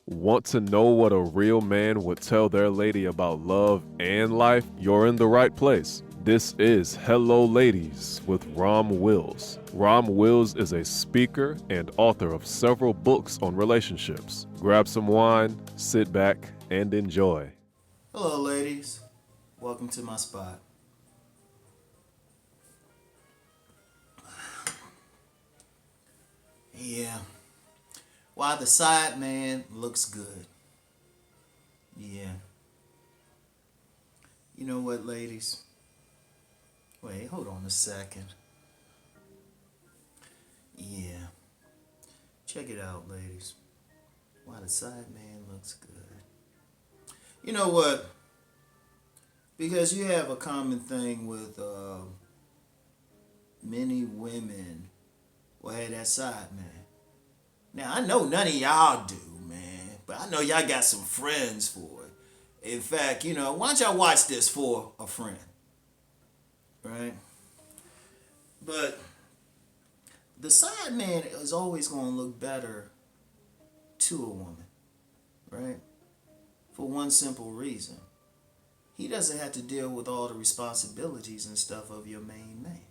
Want to know what a real man would tell their lady about love and life? You're in the right place. This is Hello Ladies with Rom Wills. Rom Wills is a speaker and author of several books on relationships. Grab some wine, sit back, and enjoy. Hello, ladies. Welcome to my spot. Yeah. Why the side man looks good. Yeah. You know what, ladies? Wait, hold on a second. Yeah. Check it out, ladies. Why the side man looks good. You know what? Because you have a common thing with many women will have that side man. Now, I know none of y'all do, man, but I know y'all got some friends for it. In fact, why don't y'all watch this for a friend, right? But the side man is always going to look better to a woman, right? For one simple reason. He doesn't have to deal with all the responsibilities and stuff of your main man.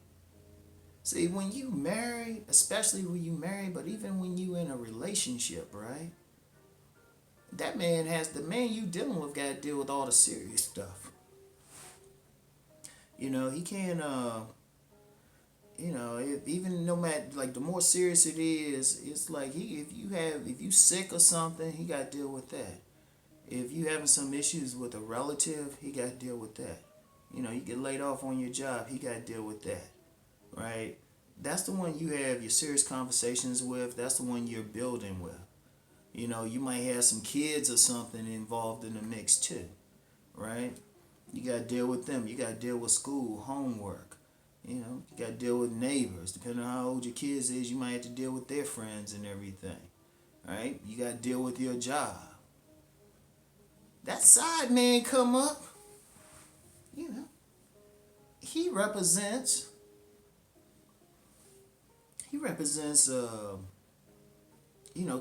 See, when you marry, especially when you marry, but even when you in a relationship, right? The man you dealing with got to deal with all the serious stuff. He can't, even no matter, like the more serious it is, it's like if you sick or something, he got to deal with that. If you having some issues with a relative, he got to deal with that. You get laid off on your job, he got to deal with that, right? That's the one you have your serious conversations with. That's the one you're building with. You might have some kids or something involved in the mix too, right? You got to deal with them. You got to deal with school, homework. You got to deal with neighbors. Depending on how old your kids is, you might have to deal with their friends and everything, right? You got to deal with your job. That side man come up, he represents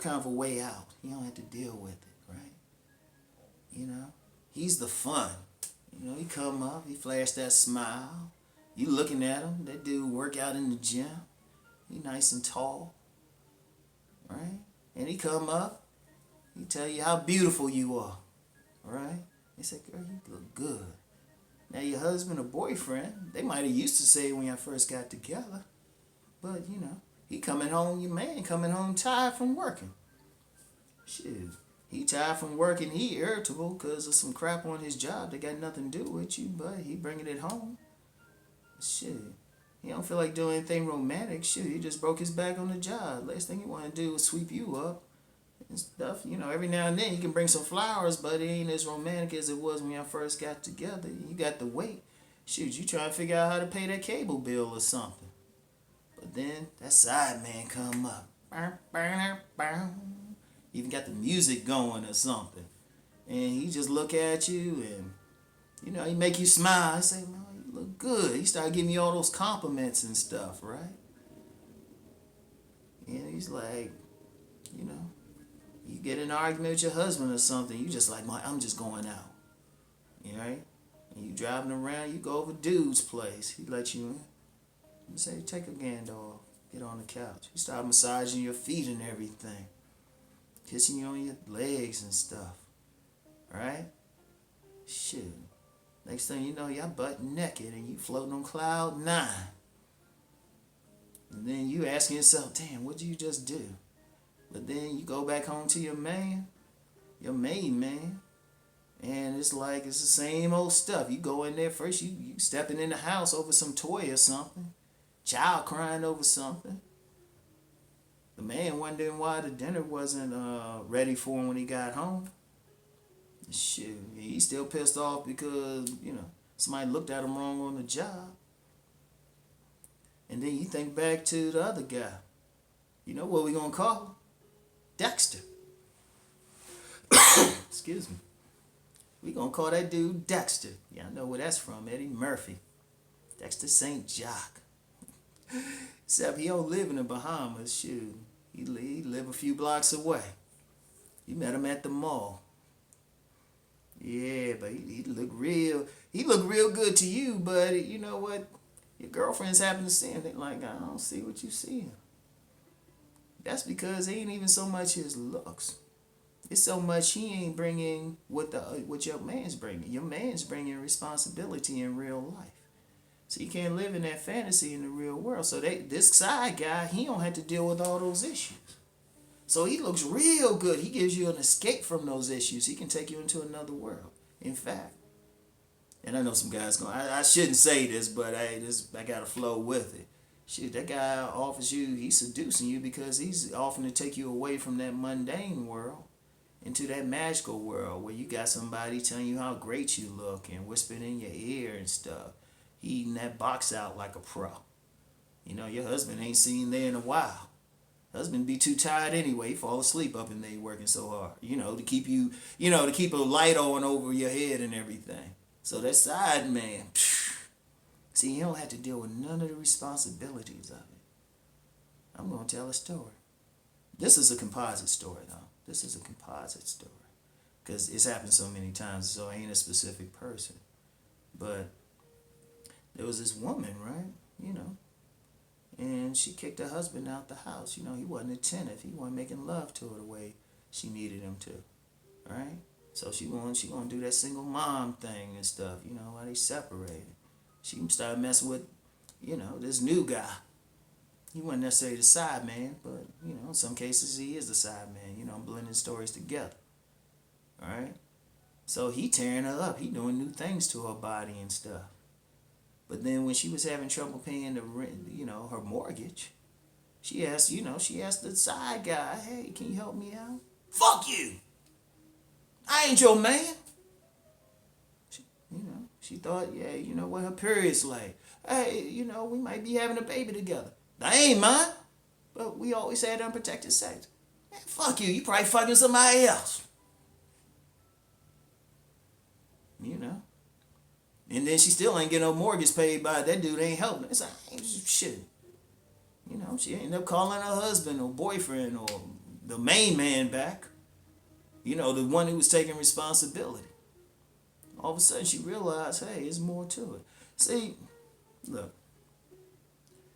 kind of a way out. You don't have to deal with it, right? He's the fun. He come up, he flash that smile. You looking at him, that dude work out in the gym. He nice and tall, right? And he come up, he tell you how beautiful you are, right? He say, girl, you look good. Now your husband or boyfriend, they might have used to say it when y'all first got together, but he coming home, your man coming home tired from working. Shoot, he tired from working, he irritable because of some crap on his job that got nothing to do with you, but he bringing it home. Shoot, he don't feel like doing anything romantic. Shoot, he just broke his back on the job. Last thing he want to do is sweep you up and stuff. Every now and then he can bring some flowers, but it ain't as romantic as it was when y'all first got together. You got to wait. Shoot, you trying to figure out how to pay that cable bill or something. But then that side man come up. Even got the music going or something. And he just look at you and, he make you smile. He say, man, you look good. He start giving you all those compliments and stuff, right? And he's like, you get in an argument with your husband or something, you just like, I'm just going out. Right? And you driving around, you go over dude's place. He let you in. You say, take a Gandalf, get on the couch. He start massaging your feet and everything. Kissing you on your legs and stuff. Right? Shoot. Next thing you know, y'all butt naked and you floating on cloud 9. And then you asking yourself, damn, what'd you just do? But then you go back home to your main man, and it's like it's the same old stuff. You go in there first, you stepping in the house over some toy or something, child crying over something. The man wondering why the dinner wasn't ready for him when he got home. Shoot, he's still pissed off because somebody looked at him wrong on the job. And then you think back to the other guy. You know what we gonna call him? Dexter. Excuse me. We gonna call that dude Dexter. Yeah, I know where that's from, Eddie Murphy. Dexter St. Jock. Except he don't live in the Bahamas, shoot. He live a few blocks away. You met him at the mall. Yeah, but he looked real good to you, but you know what? Your girlfriends happen to see him. They like, I don't see what you see. That's because it ain't even so much his looks. It's so much he ain't bringing what your man's bringing. Your man's bringing responsibility in real life. So you can't live in that fantasy in the real world. So this side guy, he don't have to deal with all those issues. So he looks real good. He gives you an escape from those issues. He can take you into another world. In fact, and I know some guys going, I shouldn't say this, but I gotta flow with it. Shit, that guy offers you, he's seducing you because he's offering to take you away from that mundane world into that magical world where you got somebody telling you how great you look and whispering in your ear and stuff. He eating that box out like a pro. You know, your husband ain't seen there in a while. Husband be too tired anyway. He fall asleep up in there working so hard. You know, to keep you, to keep a light on over your head and everything. So that side man, see, you don't have to deal with none of the responsibilities of it. I'm going to tell a story. This is a composite story, though. This is a composite story. Because it's happened so many times, so I ain't a specific person. But there was this woman, right? And she kicked her husband out the house. He wasn't attentive. He wasn't making love to her the way she needed him to, right? So she gonna do that single mom thing and stuff, while they separated. She started messing with, this new guy. He wasn't necessarily the side man, but, in some cases he is the side man, blending stories together, all right? So he tearing her up. He doing new things to her body and stuff. But then when she was having trouble paying the rent, her mortgage, she asked the side guy, hey, can you help me out? Fuck you! I ain't your man. She thought, yeah, what her period's like. Hey, we might be having a baby together. That ain't mine. But we always had unprotected sex. Man, fuck you. You probably fucking somebody else. And then she still ain't getting no mortgage paid by that dude. Ain't helping. It's like, shit. She ended up calling her husband or boyfriend or the main man back. The one who was taking responsibility. All of a sudden she realized, hey, there's more to it. See, look,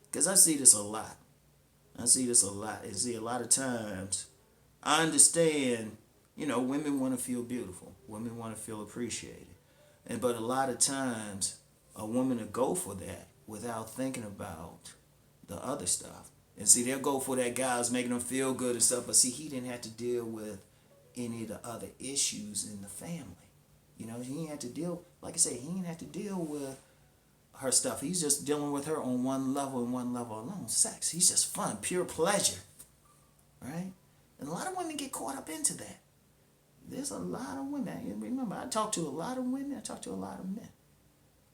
because I see this a lot. And see, a lot of times, I understand, women want to feel beautiful. Women want to feel appreciated. But a lot of times, a woman will go for that without thinking about the other stuff. And see, they'll go for that guy who's making them feel good and stuff. But see, he didn't have to deal with any of the other issues in the family. He didn't have to deal, like I said, he didn't have to deal with her stuff. He's just dealing with her on one level and one level alone. Sex. He's just fun, pure pleasure. Right? And a lot of women get caught up into that. There's a lot of women. Remember, I talk to a lot of women. I talk to a lot of men.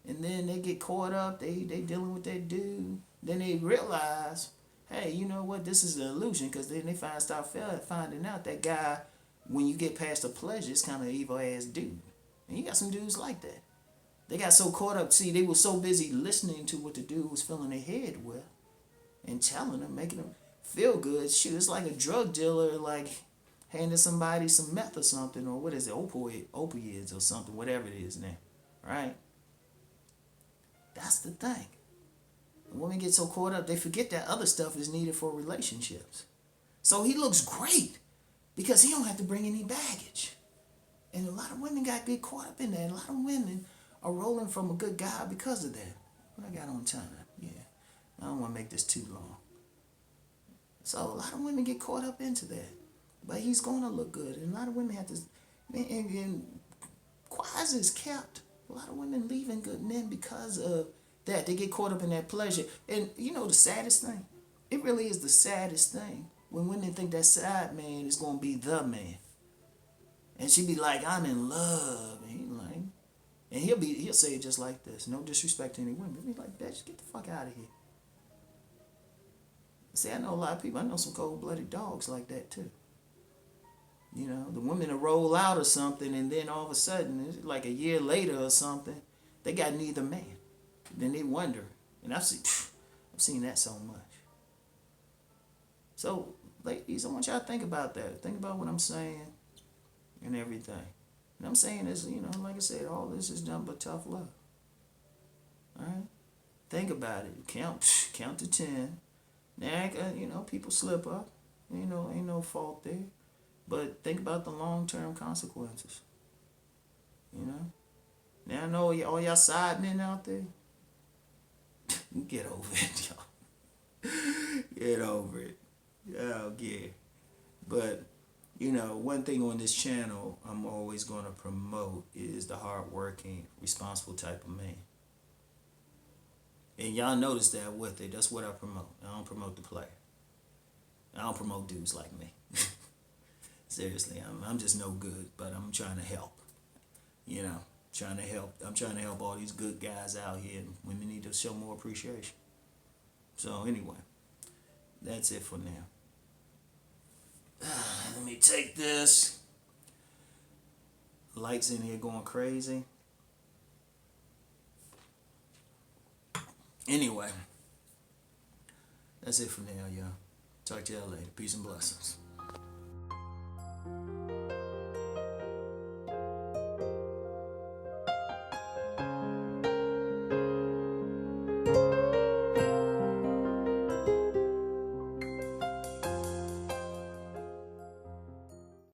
And then they get caught up. They dealing with that dude. Then they realize, hey, you know what? This is an illusion. Because then they start finding out that guy, when you get past the pleasure, it's kind of an evil-ass dude. And you got some dudes like that. They got so caught up. See, they were so busy listening to what the dude was filling their head with and telling them, making them feel good. Shoot, it's like a drug dealer, like handing somebody some meth or something, or what is it, opioids or something, whatever it is now, right? That's the thing. When women get so caught up, they forget that other stuff is needed for relationships. So he looks great because he don't have to bring any baggage. And a lot of women got get caught up in that. A lot of women are rolling from a good guy because of that. What I got on time? Yeah. I don't want to make this too long. So a lot of women get caught up into that. But he's going to look good. And a lot of women have to... And quiet is kept. A lot of women leaving good men because of that. They get caught up in that pleasure. And the saddest thing? It really is the saddest thing when women think that side man is going to be the man. And she be like, I'm in love. And he like... And he'll say it just like this. No disrespect to any women. He'll be like, bitch, get the fuck out of here. See, I know a lot of people. I know some cold-blooded dogs like that, too. The women will roll out or something, and then all of a sudden, it's like a year later or something, they got neither man. Then they wonder. And I've seen that so much. So, ladies, I want y'all to think about that. Think about what I'm saying. and everything. And I'm saying this, like I said, all this is done but tough love. All right? Think about it. Count to 10. Now, people slip up. Ain't no fault there. But think about the long-term consequences. You know? Now I know all y'all side men out there. Get over it, y'all. Get over it. Oh, yeah. But, one thing on this channel I'm always going to promote is the hardworking, responsible type of man. And y'all notice that with it. That's what I promote. I don't promote the player. I don't promote dudes like me. Seriously, I'm just no good, but I'm trying to help. Trying to help. I'm trying to help all these good guys out here, and women need to show more appreciation. So anyway, that's it for now. Let me take this. Lights in here going crazy. Anyway, that's it for now, y'all. Talk to y'all later. Peace and blessings.